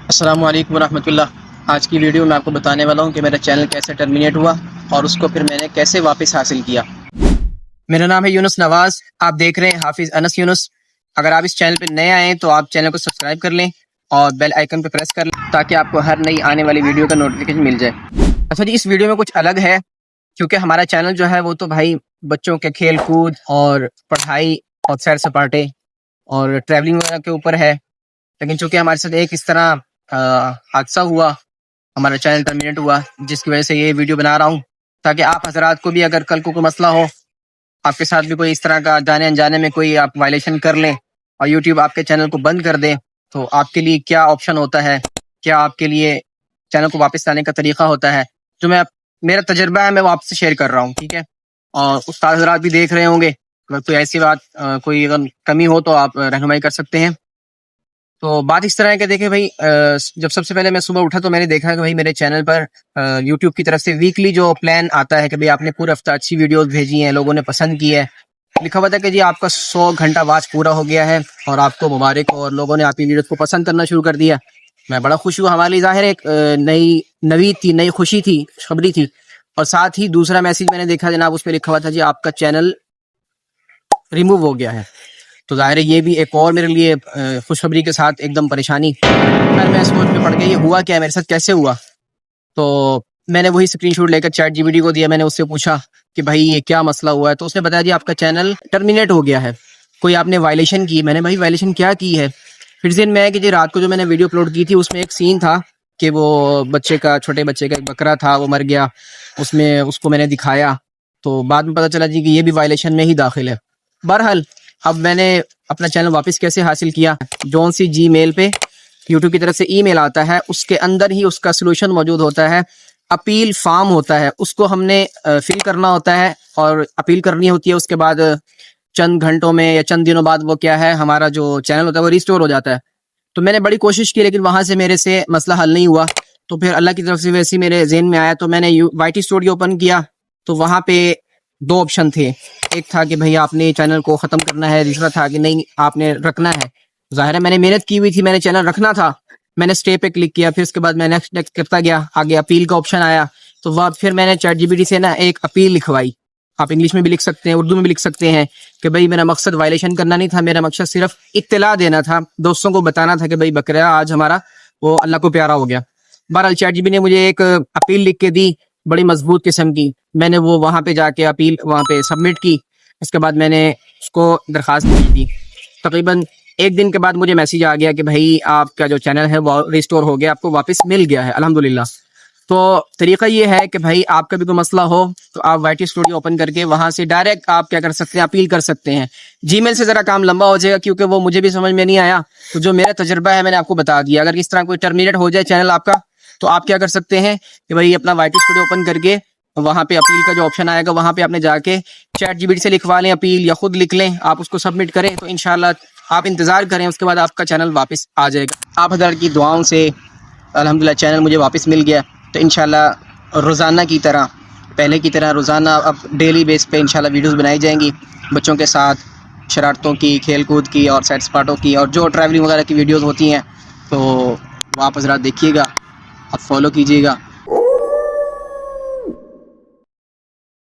السلام علیکم ورحمۃ اللہ۔ آج کی ویڈیو میں آپ کو بتانے والا ہوں کہ میرا چینل کیسے ٹرمینیٹ ہوا اور اس کو پھر میں نے کیسے واپس حاصل کیا۔ میرا نام ہے یونس نواز، آپ دیکھ رہے ہیں حافظ انس یونس۔ اگر آپ اس چینل پہ نئے آئے ہیں تو آپ چینل کو سبسکرائب کر لیں اور بیل آئیکن پہ پریس کر لیں تاکہ آپ کو ہر نئی آنے والی ویڈیو کا نوٹیفیکیشن مل جائے۔ اچھا جی، اس ویڈیو میں کچھ الگ ہے کیونکہ ہمارا چینل جو ہے وہ تو بھائی بچوں کے کھیل کود اور پڑھائی اور سیر سپاٹے اور ٹریولنگ وغیرہ کے اوپر ہے، لیکن چونکہ ہمارے ساتھ ایک اس طرح حادثہ ہوا، ہمارا چینل ٹرمینیٹ ہوا، جس کی وجہ سے یہ ویڈیو بنا رہا ہوں تاکہ آپ حضرات کو بھی اگر کل کو کوئی مسئلہ ہو، آپ کے ساتھ بھی کوئی اس طرح کا جانے انجانے میں کوئی آپ وائلیشن کر لیں اور یوٹیوب آپ کے چینل کو بند کر دے، تو آپ کے لیے کیا آپشن ہوتا ہے، کیا آپ کے لیے چینل کو واپس لانے کا طریقہ ہوتا ہے، جو میرا تجربہ ہے میں وہ آپ سے شیئر کر رہا ہوں، ٹھیک ہے۔ اور استاد حضرات بھی دیکھ رہے ہوں گے، اگر کوئی ایسی بات کوئی اگر کمی ہو تو آپ رہنمائی کر سکتے ہیں۔ تو بات اس طرح ہے کہ دیکھیں بھائی، جب سب سے پہلے میں صبح اٹھا تو میں نے دیکھا کہ بھائی میرے چینل پر یوٹیوب کی طرف سے ویکلی جو پلان آتا ہے کہ بھائی آپ نے پورے ہفتہ اچھی ویڈیوز بھیجی ہیں، لوگوں نے پسند کی ہے، لکھا ہوا تھا کہ جی آپ کا 100 گھنٹہ واچ پورا ہو گیا ہے اور آپ کو مبارک ہو، اور لوگوں نے آپ کی ویڈیوز کو پسند کرنا شروع کر دیا۔ میں بڑا خوش ہوا، ہمارے لیے ظاہر ایک نئی نوید تھی، نئی خوشی تھی، خوشخبری تھی۔ اور ساتھ ہی دوسرا میسج میں نے دیکھا جناب، اس پہ لکھا ہوا تھا جی آپ کا چینل ریموو ہو گیا ہے۔ تو ظاہر ہے یہ بھی ایک اور میرے لیے خوشخبری کے ساتھ ایک دم پریشانی۔ میں سوچ میں پڑ گیا یہ ہوا کیا ہے، میرے ساتھ کیسے ہوا؟ تو میں نے وہی اسکرین شاٹ لے کر چیٹ جی پی ٹی کو دیا، میں نے اس سے پوچھا کہ بھائی یہ کیا مسئلہ ہوا ہے، تو اس نے بتایا جی آپ کا چینل ٹرمینیٹ ہو گیا ہے، کوئی آپ نے وائلیشن کی۔ میں نے بھائی وائلیشن کیا کی ہے؟ پھر ذہن میں ہے کہ جی رات کو جو میں نے ویڈیو اپلوڈ کی تھی اس میں ایک سین تھا کہ وہ چھوٹے بچے کا ایک بکرا تھا، وہ مر گیا، اس کو میں نے دکھایا، تو بعد میں پتہ چلا جی کہ یہ بھی وائلیشن میں ہی داخل ہے۔ بہرحال اب میں نے اپنا چینل واپس کیسے حاصل کیا، جون سی جی میل پہ یوٹیوب کی طرف سے ای میل آتا ہے، اس کے اندر ہی اس کا سلوشن موجود ہوتا ہے، اپیل فارم ہوتا ہے، اس کو ہم نے فل کرنا ہوتا ہے اور اپیل کرنی ہوتی ہے۔ اس کے بعد چند گھنٹوں میں یا چند دنوں بعد وہ کیا ہے، ہمارا جو چینل ہوتا ہے وہ ریسٹور ہو جاتا ہے۔ تو میں نے بڑی کوشش کی لیکن وہاں سے میرے سے مسئلہ حل نہیں ہوا، تو پھر اللہ کی طرف سے ویسے میرے ذہن میں آیا، تو میں نے وائی ٹی اسٹوڈیو اوپن کیا، تو وہاں پہ 2 آپشن تھے، ایک تھا کہ بھئی آپ نے چینل کو ختم کرنا ہے، دوسرا تھا کہ نہیں آپ نے رکھنا ہے۔ ظاہر ہے میں نے محنت کی ہوئی تھی، میں نے چینل رکھنا تھا، میں نے اسٹے پہ کلک کیا، پھر اس کے بعد میں نیکسٹ کرتا گیا، آگے اپیل کا آپشن آیا، تو وہ پھر میں نے چیٹ جی پی ٹی سے ایک اپیل لکھوائی، آپ انگلش میں بھی لکھ سکتے ہیں، اردو میں بھی لکھ سکتے ہیں، کہ بھئی میرا مقصد وائلیشن کرنا نہیں تھا، میرا مقصد صرف اطلاع دینا تھا، دوستوں کو بتانا تھا کہ بھئی بکرا آج ہمارا وہ اللہ کو پیارا ہو گیا۔ بہرحال چیٹ جی پی ٹی نے مجھے ایک اپیل لکھ کے دی، بڑی مضبوط قسم کی، میں نے وہ وہاں پہ جا کے اپیل وہاں پہ سبمٹ کی، اس کے بعد میں نے اس کو درخواست دی تھی۔ تقریباً 1 دن کے بعد مجھے میسیج آ گیا کہ بھائی آپ کا جو چینل ہے وہ ریسٹور ہو گیا، آپ کو واپس مل گیا ہے الحمدللہ۔ تو طریقہ یہ ہے کہ بھائی آپ کا بھی کوئی مسئلہ ہو تو آپ وائی ٹی اسٹوڈیو اوپن کر کے وہاں سے ڈائریکٹ آپ کیا کر سکتے ہیں، اپیل کر سکتے ہیں۔ جی میل سے ذرا کام لمبا ہو جائے گا کیونکہ وہ مجھے بھی سمجھ میں نہیں آیا، تو جو میرا تجربہ ہے میں نے آپ کو بتا دیا۔ اگر اس طرح کوئی ٹرمینیٹ ہو جائے چینل آپ کا تو آپ کیا کر سکتے ہیں کہ بھائی اپنا وائی ٹی اسٹوڈیو اوپن کر کے وہاں پہ اپیل کا جو آپشن آئے گا وہاں پہ آپ نے جا کے چیٹ جی پی ٹی سے لکھوا لیں اپیل، یا خود لکھ لیں، آپ اس کو سبمٹ کریں، تو انشاءاللہ آپ انتظار کریں، اس کے بعد آپ کا چینل واپس آ جائے گا۔ آپ حضرات کی دعاؤں سے الحمدللہ چینل مجھے واپس مل گیا، تو انشاءاللہ روزانہ کی طرح، پہلے کی طرح روزانہ اب ڈیلی بیس پہ انشاءاللہ ویڈیوز بنائی جائیں گی، بچوں کے ساتھ شرارتوں کی، کھیل کود کی اور سیر سپاٹوں کی، اور جو ٹریولنگ وغیرہ کی ویڈیوز ہوتی ہیں تو وہ آپ حضرات دیکھیے گا، آپ فالو کیجیے گا۔